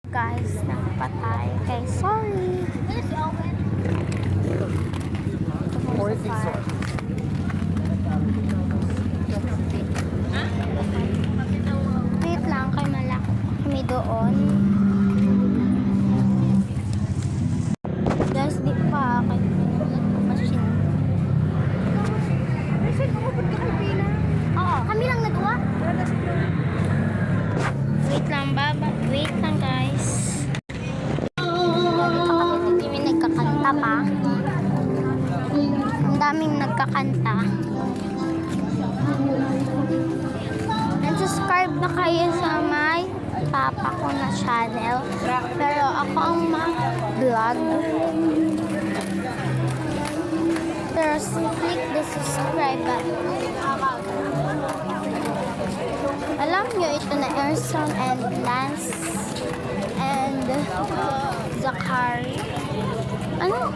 Guys, nakapatay. Okay, sorry. Wait lang, kay malaki kami doon. Guys, di pa kay machine. Oo, kami lang nagawa. Wait lang, baba. Wait lang, guys. Dito kami nagkakanta pa. Ang daming nagkakanta. And-subscribe na kayo sa my papa ko na channel. Pero ako ang mag-vlog. Pero click the subscribe button. Alam nyo, ito na Erson and Lance and Zachary. Ano?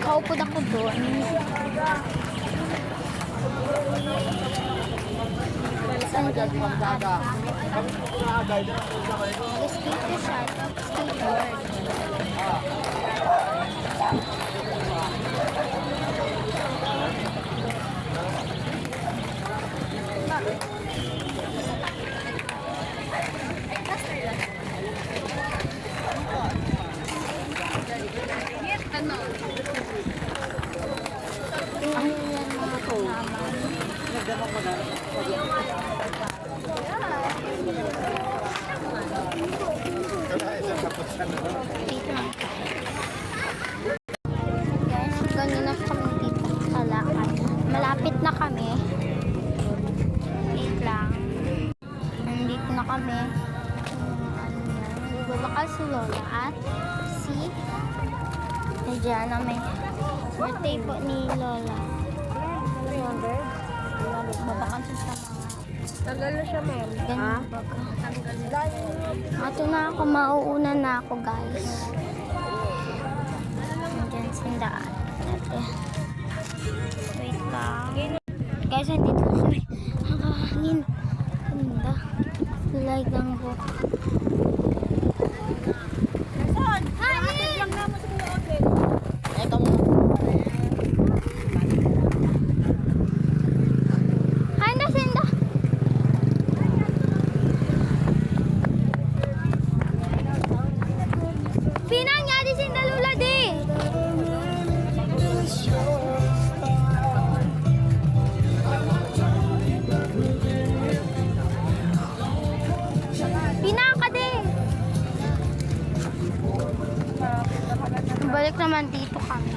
Kaupod ako doon. Saan ka magkaka? Skateboard siya. Skateboard. Guys, ganun na kami dito sa lakad. Malapit na kami. Wait lang. Nandito na kami. Nagbabakal si Lola at si Diana. May birthday po ni Lola. Babakal siya sa mga. Tagal na siya, ma'am. Ganun baga. Ato na ako, mauuna na ako, guys. Nandiyan sindaan. Wait lang. Guys, nandito na kami. Hangahangin. Ganda. Like ang book. Balik naman dito kami.